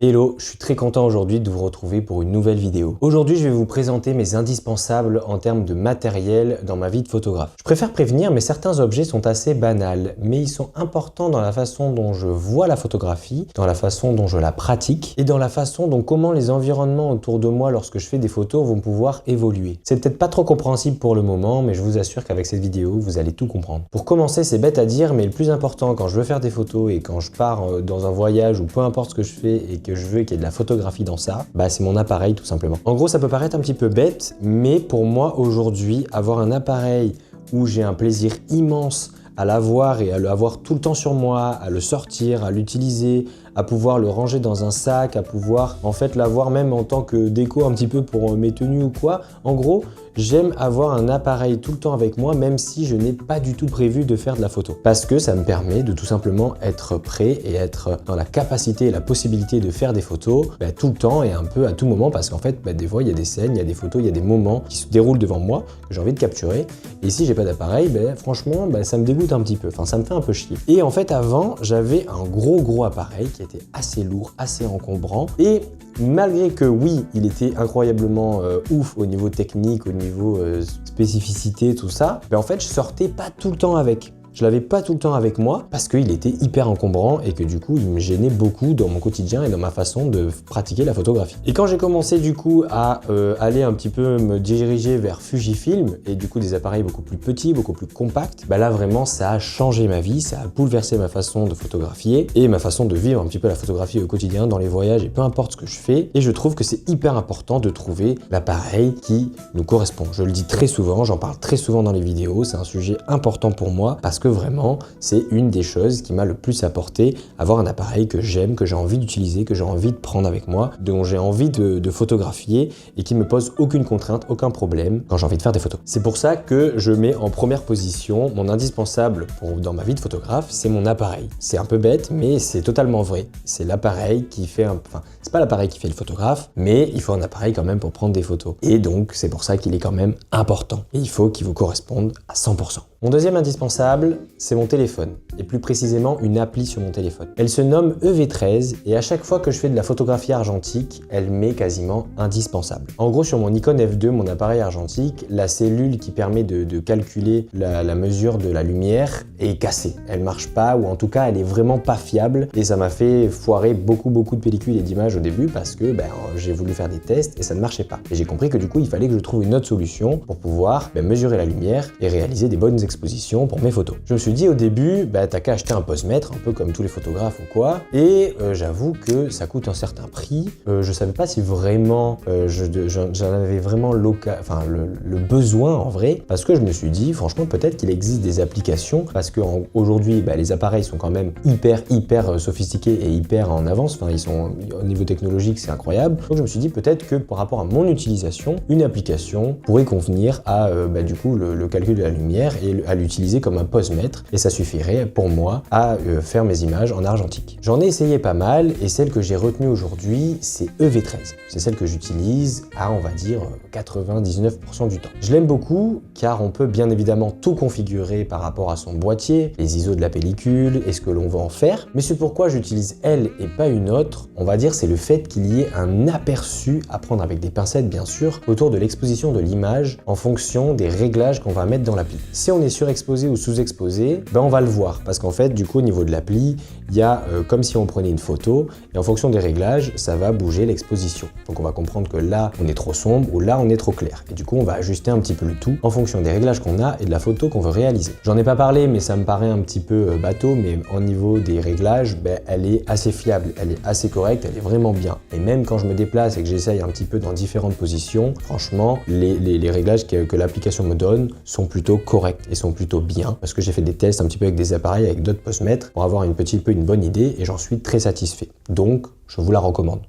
Hello, je suis très content aujourd'hui de vous retrouver pour une nouvelle vidéo. Aujourd'hui, je vais vous présenter mes indispensables en termes de matériel dans ma vie de photographe. Je préfère prévenir, mais certains objets sont assez banals, mais ils sont importants dans la façon dont je vois la photographie, dans la façon dont je la pratique et dans la façon dont comment les environnements autour de moi lorsque je fais des photos vont pouvoir évoluer. C'est peut-être pas trop compréhensible pour le moment, mais je vous assure qu'avec cette vidéo, vous allez tout comprendre. Pour commencer, c'est bête à dire, mais le plus important quand je veux faire des photos et quand je pars dans un voyage ou peu importe ce que je fais et que je veux qu'il y ait de la photographie dans ça, c'est mon appareil tout simplement. En gros, ça peut paraître un petit peu bête, mais pour moi aujourd'hui, avoir un appareil où j'ai un plaisir immense à l'avoir et à l'avoir tout le temps sur moi, à le sortir, à l'utiliser, à pouvoir le ranger dans un sac, à pouvoir en fait l'avoir même en tant que déco un petit peu pour mes tenues ou quoi. En gros, j'aime avoir un appareil tout le temps avec moi, même si je n'ai pas du tout prévu de faire de la photo. Parce que ça me permet de tout simplement être prêt et être dans la capacité et la possibilité de faire des photos tout le temps et un peu à tout moment, parce qu'en fait, des fois, il y a des scènes, il y a des photos, il y a des moments qui se déroulent devant moi que j'ai envie de capturer. Et si j'ai pas d'appareil, franchement, ça me dégoûte un petit peu. Enfin, ça me fait un peu chier. Et en fait, avant, j'avais un gros appareil qui était assez lourd, assez encombrant. Et malgré que oui, il était incroyablement ouf au niveau technique, au niveau spécificité, tout ça, en fait, je sortais pas tout le temps avec. Je l'avais pas tout le temps avec moi parce qu'il était hyper encombrant et que du coup, il me gênait beaucoup dans mon quotidien et dans ma façon de pratiquer la photographie. Et quand j'ai commencé du coup à aller un petit peu me diriger vers Fujifilm et du coup des appareils beaucoup plus petits, beaucoup plus compacts, là vraiment ça a changé ma vie, ça a bouleversé ma façon de photographier et ma façon de vivre un petit peu la photographie au quotidien dans les voyages et peu importe ce que je fais. Et je trouve que c'est hyper important de trouver l'appareil qui nous correspond. Je le dis très souvent, j'en parle très souvent dans les vidéos, c'est un sujet important pour moi parce que vraiment, c'est une des choses qui m'a le plus apporté, avoir un appareil que j'aime, que j'ai envie d'utiliser, que j'ai envie de prendre avec moi, dont j'ai envie de photographier et qui me pose aucune contrainte, aucun problème quand j'ai envie de faire des photos. C'est pour ça que je mets en première position mon indispensable dans ma vie de photographe, c'est mon appareil. C'est un peu bête, mais c'est totalement vrai. C'est l'appareil qui fait enfin, c'est pas l'appareil qui fait le photographe, mais il faut un appareil quand même pour prendre des photos. Et donc, c'est pour ça qu'il est quand même important. Et il faut qu'il vous corresponde à 100%. Mon deuxième indispensable, c'est mon téléphone, et plus précisément une appli sur mon téléphone. Elle se nomme EV13 et à chaque fois que je fais de la photographie argentique, elle m'est quasiment indispensable. En gros, sur mon Nikon F2, mon appareil argentique, la cellule qui permet de calculer la mesure de la lumière est cassée. Elle marche pas, ou en tout cas, elle est vraiment pas fiable, et ça m'a fait foirer beaucoup de pellicules et d'images au début parce que j'ai voulu faire des tests et ça ne marchait pas. Et j'ai compris que du coup, il fallait que je trouve une autre solution pour pouvoir mesurer la lumière et réaliser des bonnes expositions pour mes photos. Je me suis dit au début, t'as qu'à acheter un posemètre, un peu comme tous les photographes ou quoi, et j'avoue que ça coûte un certain prix. Je savais pas si vraiment j'en avais vraiment le besoin en vrai, parce que je me suis dit, franchement, peut-être qu'il existe des applications, parce qu'aujourd'hui, les appareils sont quand même hyper sophistiqués et hyper en avance, enfin, ils sont au niveau technologique, c'est incroyable. Donc je me suis dit peut-être que par rapport à mon utilisation, une application pourrait convenir à du coup le calcul de la lumière et à l'utiliser comme un posemètre, et ça suffirait pour moi à faire mes images en argentique. J'en ai essayé pas mal et celle que j'ai retenue aujourd'hui, c'est EV13. C'est celle que j'utilise à, on va dire, 99% du temps. Je l'aime beaucoup car on peut bien évidemment tout configurer par rapport à son boîtier, les ISO de la pellicule et ce que l'on va en faire, mais ce pourquoi j'utilise elle et pas une autre, on va dire, c'est le fait qu'il y ait un aperçu à prendre avec des pincettes bien sûr autour de l'exposition de l'image en fonction des réglages qu'on va mettre dans l'appli. Si on est surexposé ou sous-exposé, on va le voir parce qu'en fait du coup au niveau de l'appli, il y a comme si on prenait une photo et en fonction des réglages, ça va bouger l'exposition. Donc on va comprendre que là on est trop sombre ou là on est trop clair. Et du coup on va ajuster un petit peu le tout en fonction des réglages qu'on a et de la photo qu'on veut réaliser. J'en ai pas parlé mais ça me paraît un petit peu bateau, mais au niveau des réglages, elle est assez fiable, elle est assez correcte, elle est vraiment bien. Et même quand je me déplace et que j'essaye un petit peu dans différentes positions, franchement les réglages que l'application me donne sont plutôt corrects et sont plutôt bien, parce que j'ai fait des tests un petit peu avec des appareils, avec d'autres posemètres pour avoir une bonne idée et j'en suis très satisfait. Donc, je vous la recommande.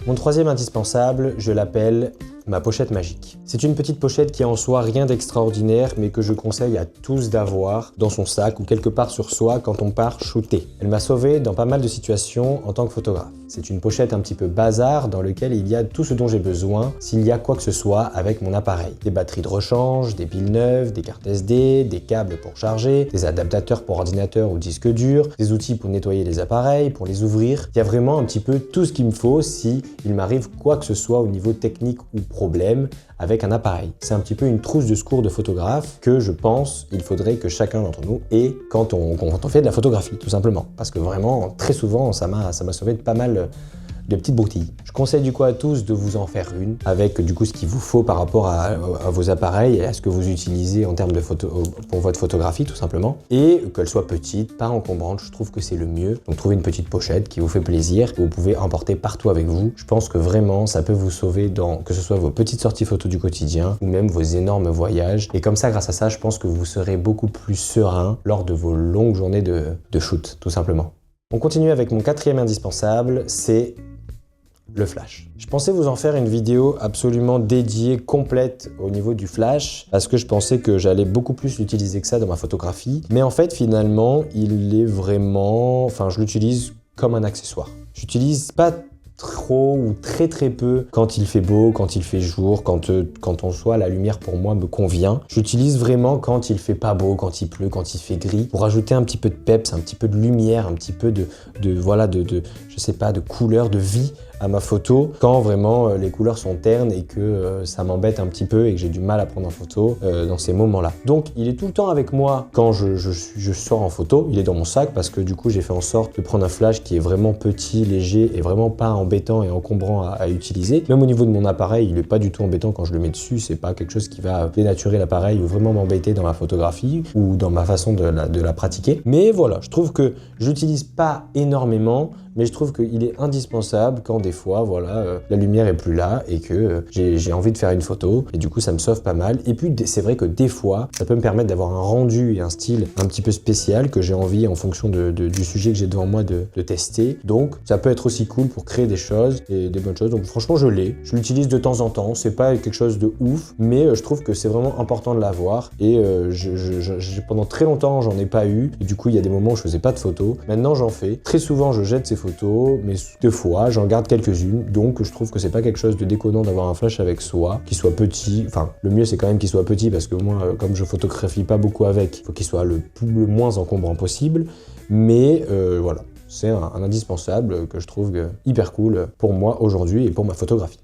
Mon troisième indispensable, je l'appelle ma pochette magique. C'est une petite pochette qui a en soi rien d'extraordinaire, mais que je conseille à tous d'avoir dans son sac ou quelque part sur soi quand on part shooter. Elle m'a sauvé dans pas mal de situations en tant que photographe. c'est une pochette un petit peu bazar dans laquelle il y a tout ce dont j'ai besoin s'il y a quoi que ce soit avec mon appareil. Des batteries de rechange, des piles neuves, des cartes SD, des câbles pour charger, des adaptateurs pour ordinateur ou disque dur, des outils pour nettoyer les appareils, pour les ouvrir. Il y a vraiment un petit peu tout ce qu'il me faut si il m'arrive quoi que ce soit au niveau technique ou problème avec un appareil. C'est un petit peu une trousse de secours de photographe que je pense il faudrait que chacun d'entre nous ait quand on fait de la photographie, tout simplement. Parce que vraiment, très souvent, ça m'a sauvé de pas mal de petites broutilles. Je conseille du coup à tous de vous en faire une avec du coup ce qu'il vous faut par rapport à vos appareils et à ce que vous utilisez en termes de pour votre photographie tout simplement, et qu'elle soit petite, pas encombrante, je trouve que c'est le mieux. Donc trouvez une petite pochette qui vous fait plaisir, que vous pouvez emporter partout avec vous. Je pense que vraiment ça peut vous sauver dans que ce soit vos petites sorties photos du quotidien ou même vos énormes voyages, et comme ça, grâce à ça, je pense que vous serez beaucoup plus serein lors de vos longues journées de shoot tout simplement. On continue avec mon quatrième indispensable, c'est le flash. Je pensais vous en faire une vidéo absolument dédiée, complète au niveau du flash, parce que je pensais que j'allais beaucoup plus l'utiliser que ça dans ma photographie. Mais en fait, finalement, il est vraiment... Enfin, je l'utilise comme un accessoire. J'utilise pas trop ou très peu quand il fait beau, quand il fait jour, quand en soi la lumière pour moi me convient. J'utilise vraiment quand il fait pas beau, quand il pleut, quand il fait gris, pour ajouter un petit peu de peps, un petit peu de lumière, un petit peu de je sais pas, de couleur, de vie à ma photo, quand vraiment les couleurs sont ternes et que ça m'embête un petit peu et que j'ai du mal à prendre en photo dans ces moments-là. Donc il est tout le temps avec moi quand je sors en photo, il est dans mon sac parce que du coup j'ai fait en sorte de prendre un flash qui est vraiment petit, léger et vraiment pas embêtant et encombrant à utiliser. Même au niveau de mon appareil, il est pas du tout embêtant quand je le mets dessus, c'est pas quelque chose qui va dénaturer l'appareil ou vraiment m'embêter dans ma photographie ou dans ma façon de la pratiquer. Mais voilà, je trouve que j'utilise pas énormément, mais je trouve qu'il est indispensable quand des fois, voilà, la lumière est plus là et que j'ai envie de faire une photo et du coup ça me sauve pas mal. Et puis c'est vrai que des fois, ça peut me permettre d'avoir un rendu et un style un petit peu spécial que j'ai envie en fonction du sujet que j'ai devant moi de tester. Donc ça peut être aussi cool pour créer des choses et des bonnes choses. Donc franchement je l'utilise de temps en temps, c'est pas quelque chose de ouf, mais je trouve que c'est vraiment important de l'avoir et pendant très longtemps j'en ai pas eu et du coup il y a des moments où je faisais pas de photos. Maintenant j'en fais. Très souvent je jette ces photos, mais deux fois j'en garde quelques-unes, donc je trouve que c'est pas quelque chose de déconnant d'avoir un flash avec soi, qui soit petit, enfin le mieux c'est quand même qu'il soit petit parce que moi comme je photographie pas beaucoup avec, il faut qu'il soit le moins encombrant possible, mais voilà, c'est un indispensable que je trouve hyper cool pour moi aujourd'hui et pour ma photographie.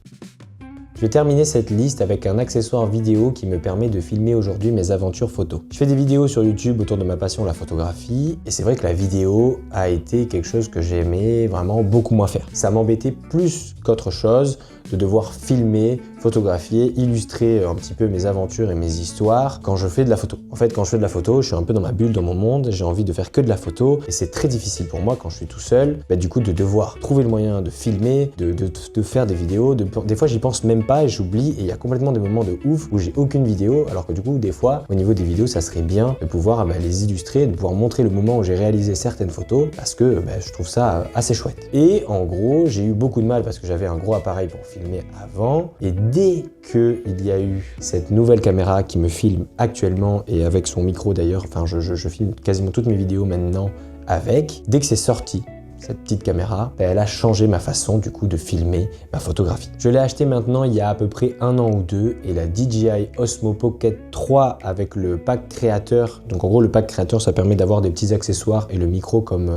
Je vais terminer cette liste avec un accessoire vidéo qui me permet de filmer aujourd'hui mes aventures photos. Je fais des vidéos sur YouTube autour de ma passion, la photographie, et c'est vrai que la vidéo a été quelque chose que j'aimais vraiment beaucoup moins faire. Ça m'embêtait plus qu'autre chose de devoir filmer, photographier, illustrer un petit peu mes aventures et mes histoires quand je fais de la photo. En fait, quand je fais de la photo, je suis un peu dans ma bulle, dans mon monde, j'ai envie de faire que de la photo et c'est très difficile pour moi quand je suis tout seul, du coup de devoir trouver le moyen de filmer, de faire des vidéos. Des fois, j'y pense même pas et j'oublie et il y a complètement des moments de ouf où j'ai aucune vidéo, alors que du coup, des fois, au niveau des vidéos, ça serait bien de pouvoir les illustrer, de pouvoir montrer le moment où j'ai réalisé certaines photos parce que je trouve ça assez chouette. Et en gros, j'ai eu beaucoup de mal parce que j'avais un gros appareil pour filmer avant et dès qu'il y a eu cette nouvelle caméra qui me filme actuellement et avec son micro d'ailleurs, enfin je filme quasiment toutes mes vidéos maintenant avec, dès que c'est sorti, cette petite caméra, elle a changé ma façon du coup de filmer ma photographie. Je l'ai acheté maintenant il y a à peu près 1 an ou 2 et la DJI Osmo Pocket 3 avec le pack créateur. Donc en gros le pack créateur ça permet d'avoir des petits accessoires et le micro comme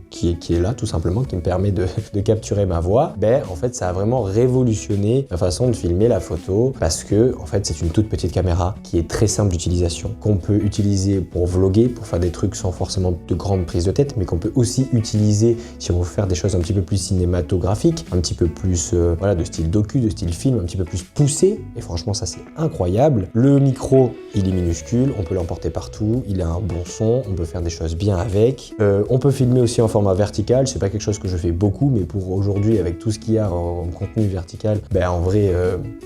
qui est là tout simplement, qui me permet de capturer ma voix. En fait ça a vraiment révolutionné ma façon de filmer la photo parce que en fait c'est une toute petite caméra qui est très simple d'utilisation, qu'on peut utiliser pour vlogger, pour faire des trucs sans forcément de grandes prises de tête, mais qu'on peut aussi utiliser si on veut faire des choses un petit peu plus cinématographiques, un petit peu plus voilà, de style docu, de style film, un petit peu plus poussé, et franchement ça c'est incroyable. Le micro il est minuscule, on peut l'emporter partout, il a un bon son, on peut faire des choses bien avec. On peut filmer aussi en format vertical, c'est pas quelque chose que je fais beaucoup, mais pour aujourd'hui avec tout ce qu'il y a en contenu vertical, en vrai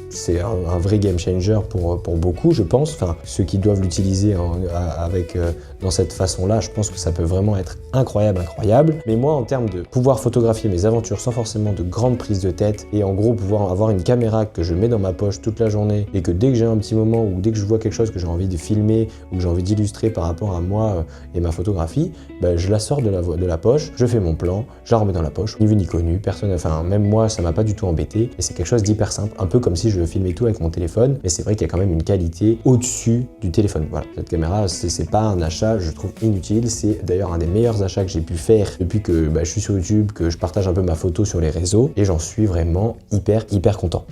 c'est un vrai game changer pour beaucoup je pense, enfin ceux qui doivent l'utiliser dans cette façon-là, je pense que ça peut vraiment être incroyable. Mais moi en termes de pouvoir photographier mes aventures sans forcément de grandes prises de tête et en gros pouvoir avoir une caméra que je mets dans ma poche toute la journée et que dès que j'ai un petit moment ou dès que je vois quelque chose que j'ai envie de filmer ou que j'ai envie d'illustrer par rapport à moi et ma photographie, je la sors de la poche poche, je fais mon plan, je la remets dans la poche, ni vu ni connu, personne, enfin même moi ça m'a pas du tout embêté et c'est quelque chose d'hyper simple, un peu comme si je filmais tout avec mon téléphone, mais c'est vrai qu'il y a quand même une qualité au-dessus du téléphone. Voilà, cette caméra c'est pas un achat, je trouve inutile, c'est d'ailleurs un des meilleurs achats que j'ai pu faire depuis que je suis sur YouTube, que je partage un peu ma photo sur les réseaux et j'en suis vraiment hyper content.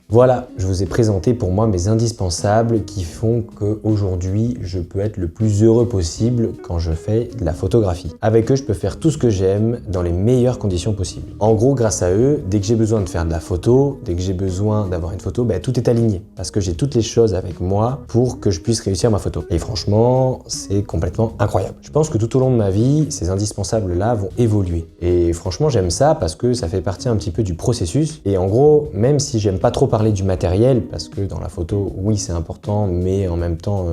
Voilà, je vous ai présenté pour moi mes indispensables qui font qu'aujourd'hui, je peux être le plus heureux possible quand je fais de la photographie. Avec eux, je peux faire tout ce que j'aime dans les meilleures conditions possibles. En gros, grâce à eux, dès que j'ai besoin de faire de la photo, dès que j'ai besoin d'avoir une photo, tout est aligné parce que j'ai toutes les choses avec moi pour que je puisse réussir ma photo. Et franchement, c'est complètement incroyable. Je pense que tout au long de ma vie, ces indispensables-là vont évoluer. Et franchement, j'aime ça parce que ça fait partie un petit peu du processus. Et en gros, même si j'aime pas trop parler du matériel, parce que dans la photo, oui, c'est important, mais en même temps,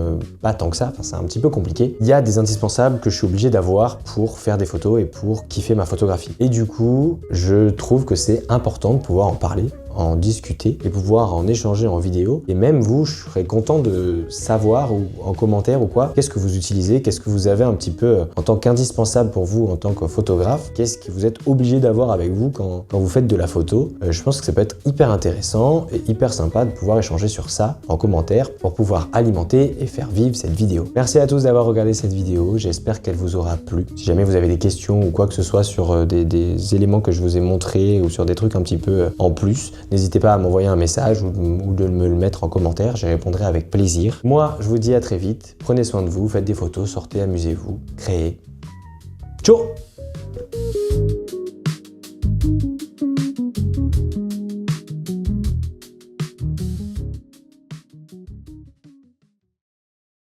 pas tant que ça, enfin, c'est un petit peu compliqué. Il y a des indispensables que je suis obligé d'avoir pour faire des photos et pour kiffer ma photographie. Et du coup, je trouve que c'est important de pouvoir en parler, en discuter et pouvoir en échanger en vidéo. Et même vous, je serais content de savoir ou en commentaire ou quoi, qu'est-ce que vous utilisez, qu'est-ce que vous avez un petit peu en tant qu'indispensable pour vous en tant que photographe, qu'est-ce que vous êtes obligé d'avoir avec vous quand vous faites de la photo. Je pense que ça peut être hyper intéressant et hyper sympa de pouvoir échanger sur ça en commentaire pour pouvoir alimenter et faire vivre cette vidéo. Merci à tous d'avoir regardé cette vidéo, j'espère qu'elle vous aura plu. Si jamais vous avez des questions ou quoi que ce soit sur des éléments que je vous ai montrés ou sur des trucs un petit peu en plus, n'hésitez pas à m'envoyer un message ou de me le mettre en commentaire, j'y répondrai avec plaisir. Moi, je vous dis à très vite, prenez soin de vous, faites des photos, sortez, amusez-vous, créez. Ciao!